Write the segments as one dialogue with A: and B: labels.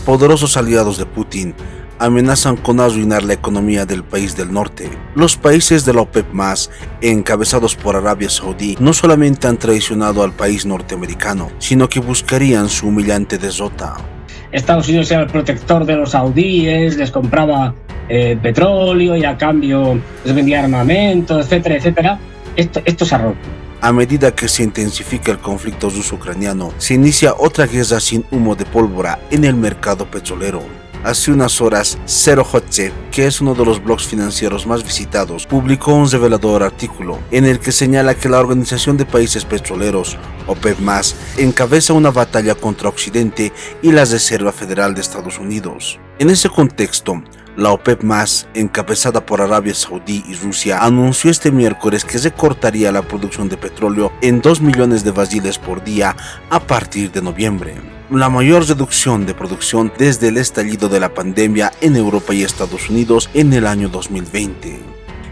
A: poderosos aliados de Putin, amenazan con arruinar la economía del país del norte. Los países de la OPEP+, encabezados por Arabia Saudí, no solamente han traicionado al país norteamericano, sino que buscarían su humillante derrota.
B: Estados Unidos era el protector de los saudíes, les compraba petróleo y a cambio les vendía armamento, etcétera, etcétera. Esto se ha roto.
A: A medida que se intensifica el conflicto ruso-ucraniano, se inicia otra guerra sin humo de pólvora en el mercado petrolero. Hace unas horas, Zero Hotche, que es uno de los blogs financieros más visitados, publicó un revelador artículo en el que señala que la Organización de Países Petroleros, OPEP+, encabeza una batalla contra Occidente y la Reserva Federal de Estados Unidos. En ese contexto, la OPEP+, encabezada por Arabia Saudí y Rusia, anunció este miércoles que recortaría la producción de petróleo en 2 millones de barriles por día a partir de noviembre. La mayor reducción de producción desde el estallido de la pandemia en Europa y Estados Unidos en el año 2020.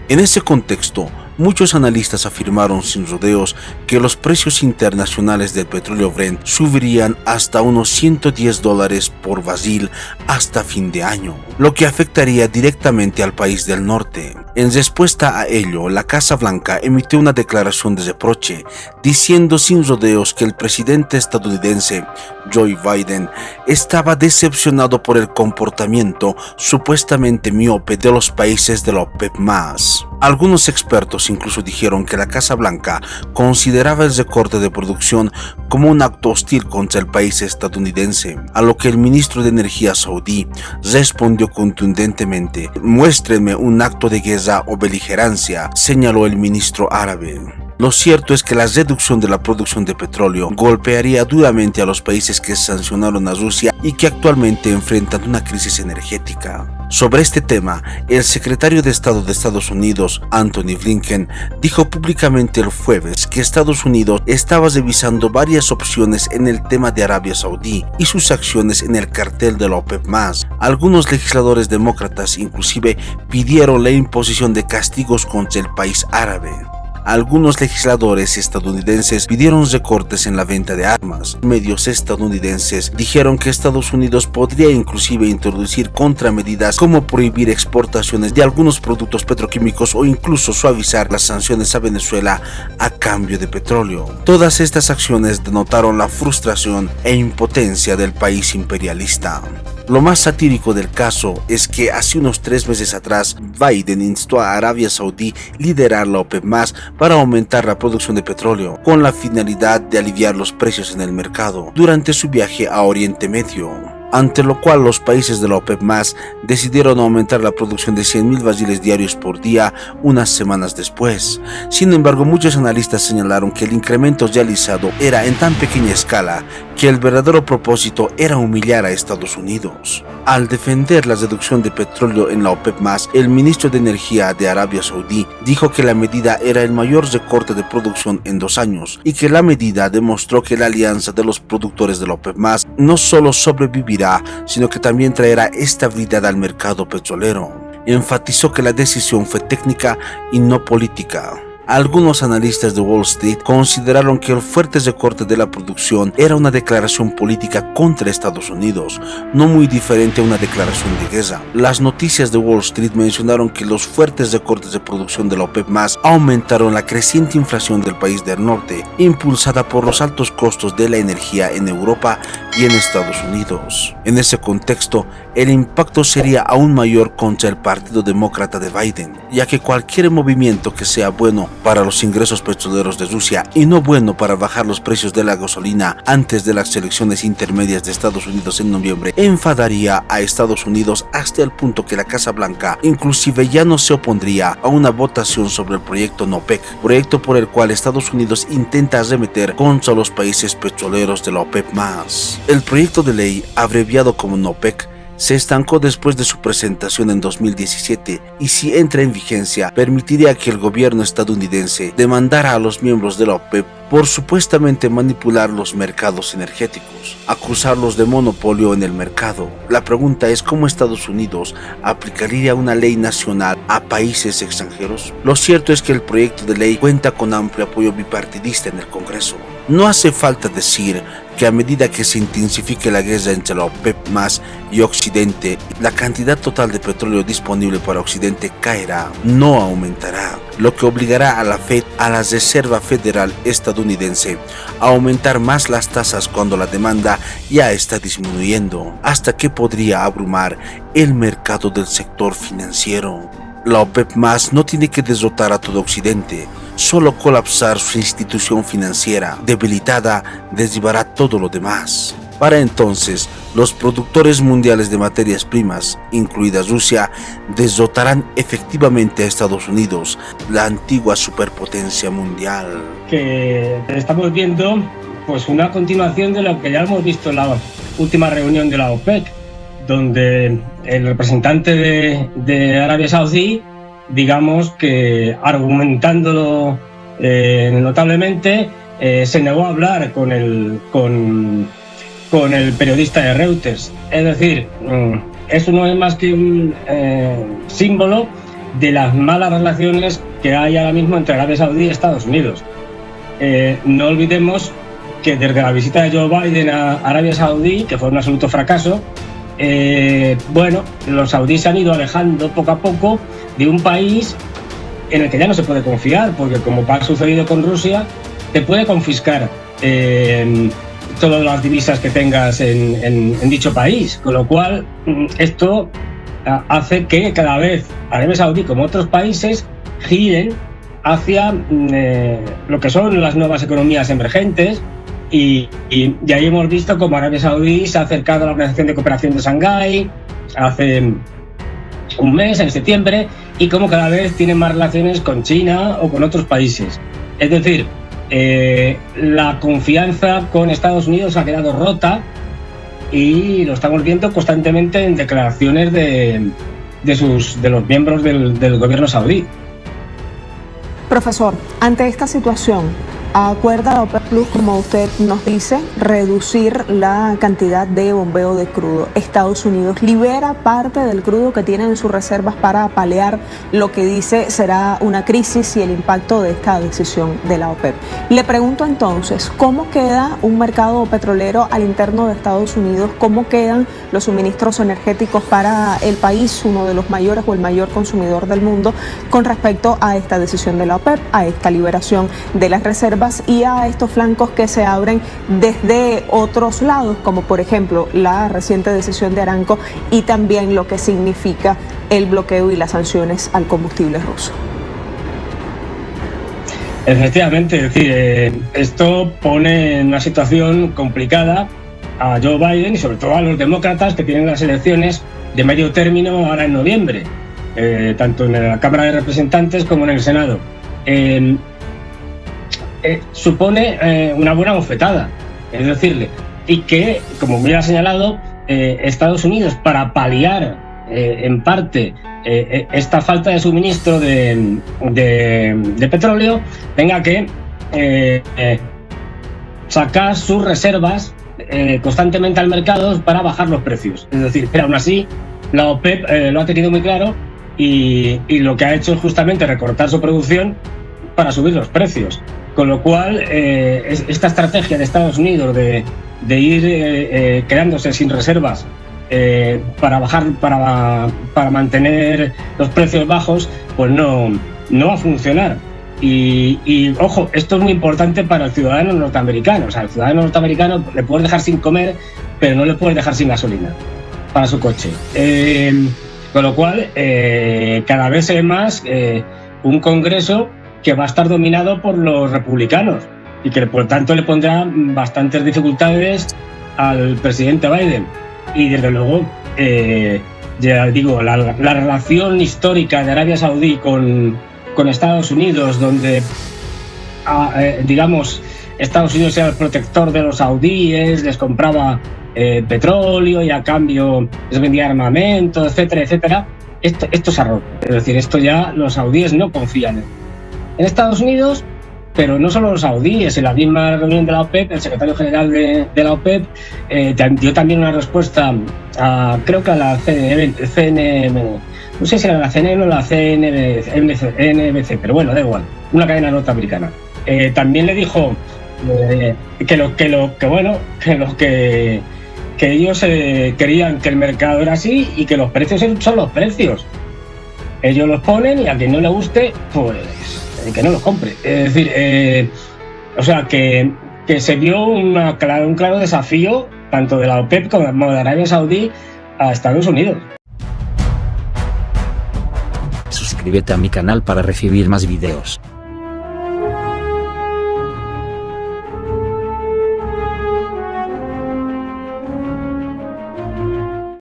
A: En ese contexto, muchos analistas afirmaron sin rodeos que los precios internacionales del petróleo Brent subirían hasta unos $110 por barril hasta fin de año, lo que afectaría directamente al país del norte. En respuesta a ello, la Casa Blanca emitió una declaración de reproche, diciendo sin rodeos que el presidente estadounidense Joe Biden estaba decepcionado por el comportamiento supuestamente miope de los países de la OPEP+. Algunos expertos incluso dijeron que la Casa Blanca consideraba el recorte de producción como un acto hostil contra el país estadounidense, a lo que el ministro de Energía saudí respondió contundentemente: «Muéstrenme un acto de guerra o beligerancia», señaló el ministro árabe. Lo cierto es que la reducción de la producción de petróleo golpearía duramente a los países que sancionaron a Rusia y que actualmente enfrentan una crisis energética. Sobre este tema, el secretario de Estado de Estados Unidos, Antony Blinken, dijo públicamente el jueves que Estados Unidos estaba revisando varias opciones en el tema de Arabia Saudí y sus acciones en el cartel de la OPEP+. Algunos legisladores demócratas inclusive pidieron la imposición de castigos contra el país árabe. Algunos legisladores estadounidenses pidieron recortes en la venta de armas. Medios estadounidenses dijeron que Estados Unidos podría inclusive introducir contramedidas como prohibir exportaciones de algunos productos petroquímicos o incluso suavizar las sanciones a Venezuela a cambio de petróleo. Todas estas acciones denotaron la frustración e impotencia del país imperialista. Lo más satírico del caso es que hace unos 3 meses atrás, Biden instó a Arabia Saudí liderar la OPEP+ para aumentar la producción de petróleo, con la finalidad de aliviar los precios en el mercado, durante su viaje a Oriente Medio. Ante lo cual los países de la OPEP+ decidieron aumentar la producción de 100.000 barriles diarios por día unas semanas después. Sin embargo, muchos analistas señalaron que el incremento realizado era en tan pequeña escala que el verdadero propósito era humillar a Estados Unidos. Al defender la reducción de petróleo en la OPEP+, el ministro de Energía de Arabia Saudí dijo que la medida era el mayor recorte de producción en 2 años y que la medida demostró que la alianza de los productores de la OPEP+ no solo sobrevivirá, sino que también traerá estabilidad al mercado petrolero. Enfatizó que la decisión fue técnica y no política. Algunos analistas de Wall Street consideraron que el fuerte recorte de la producción era una declaración política contra Estados Unidos, no muy diferente a una declaración de guerra. Las noticias de Wall Street mencionaron que los fuertes recortes de producción de la OPEP+ aumentaron la creciente inflación del país del norte, impulsada por los altos costos de la energía en Europa y en Estados Unidos. En ese contexto, el impacto sería aún mayor contra el Partido Demócrata de Biden, ya que cualquier movimiento que sea bueno para los ingresos petroleros de Rusia y no bueno para bajar los precios de la gasolina antes de las elecciones intermedias de Estados Unidos en noviembre enfadaría a Estados Unidos hasta el punto que la Casa Blanca inclusive ya no se opondría a una votación sobre el proyecto NOPEC, proyecto por el cual Estados Unidos intenta arremeter contra los países petroleros de la OPEP+. El proyecto de ley, abreviado como NOPEC, se estancó después de su presentación en 2017 y si entra en vigencia permitiría que el gobierno estadounidense demandara a los miembros de la OPEP por supuestamente manipular los mercados energéticos, acusarlos de monopolio en el mercado. La pregunta es cómo Estados Unidos aplicaría una ley nacional a países extranjeros. Lo cierto es que el proyecto de ley cuenta con amplio apoyo bipartidista en el Congreso. No hace falta decir que a medida que se intensifique la guerra entre la OPEP+ y Occidente, la cantidad total de petróleo disponible para Occidente caerá, no aumentará, lo que obligará a la Fed, a la Reserva Federal estadounidense, a aumentar más las tasas cuando la demanda ya está disminuyendo, hasta que podría abrumar el mercado del sector financiero. La OPEP+ no tiene que derrotar a todo Occidente, solo colapsar su institución financiera debilitada derribará todo lo demás. Para entonces, los productores mundiales de materias primas, incluida Rusia, derrotarán efectivamente a Estados Unidos, la antigua superpotencia mundial.
B: Que estamos viendo pues una continuación de lo que ya hemos visto en la última reunión de la OPEC, donde el representante de Arabia Saudí, digamos que argumentándolo notablemente, se negó a hablar con el periodista de Reuters. Es decir, eso no es más que un símbolo de las malas relaciones que hay ahora mismo entre Arabia Saudí y Estados Unidos. No olvidemos que desde la visita de Joe Biden a Arabia Saudí, que fue un absoluto fracaso, los saudíes se han ido alejando poco a poco de un país en el que ya no se puede confiar, porque como ha sucedido con Rusia, te puede confiscar todas las divisas que tengas en dicho país, con lo cual esto hace que cada vez Arabia Saudí, como otros países, giren hacia lo que son las nuevas economías emergentes. Y ahí hemos visto cómo Arabia Saudí se ha acercado a la Organización de Cooperación de Shanghái hace un mes, en septiembre, y cómo cada vez tienen más relaciones con China o con otros países. Es decir, la confianza con Estados Unidos ha quedado rota y lo estamos viendo constantemente en declaraciones de los miembros del gobierno saudí.
C: Profesor, ante esta situación, acuerda la OPEP+, como usted nos dice, reducir la cantidad de bombeo de crudo. Estados Unidos libera parte del crudo que tiene en sus reservas para paliar lo que dice será una crisis y el impacto de esta decisión de la OPEP. Le pregunto entonces, ¿cómo queda un mercado petrolero al interno de Estados Unidos? ¿Cómo quedan los suministros energéticos para el país, uno de los mayores o el mayor consumidor del mundo, con respecto a esta decisión de la OPEP, a esta liberación de las reservas y a estos flancos que se abren desde otros lados, como por ejemplo la reciente decisión de Aramco y también lo que significa el bloqueo y las sanciones al combustible ruso?
B: Efectivamente, es decir, esto pone en una situación complicada a Joe Biden y sobre todo a los demócratas que tienen las elecciones de medio término ahora en noviembre, tanto en la Cámara de Representantes como en el Senado. Supone una buena bofetada, es decirle, y que, como me ha señalado, Estados Unidos, para paliar en parte esta falta de suministro de petróleo, tenga que sacar sus reservas constantemente al mercado para bajar los precios. Es decir, pero aún así la OPEP lo ha tenido muy claro y lo que ha hecho es justamente recortar su producción para subir los precios. Con lo cual, esta estrategia de Estados Unidos de ir quedándose sin reservas para mantener los precios bajos, pues no va a funcionar. Y ojo, esto es muy importante para el ciudadano norteamericano. O sea, al ciudadano norteamericano le puedes dejar sin comer, pero no le puedes dejar sin gasolina para su coche. Con lo cual, cada vez se ve más un Congreso que va a estar dominado por los republicanos y que por tanto le pondrá bastantes dificultades al presidente Biden. Y desde luego, ya digo, la relación histórica de Arabia Saudí con Estados Unidos, donde digamos Estados Unidos era el protector de los saudíes, les compraba petróleo y a cambio les vendía armamento, etcétera, etcétera. Esto se ha roto. Es decir, esto ya los saudíes no confían en Estados Unidos, pero no solo los saudíes. En la misma reunión de la OPEP, el secretario general de la OPEP dio también una respuesta creo que a la CNBC, no sé si era la CNN o la CNBC, pero bueno, da igual, una cadena norteamericana. También le dijo Que ellos creían que el mercado era así y que los precios son los precios. Ellos los ponen y a quien no le guste, pues que no los compre. Es decir, o sea que se vio un claro desafío tanto de la OPEP como de Arabia Saudí a Estados Unidos.
D: Suscríbete a mi canal para recibir más videos.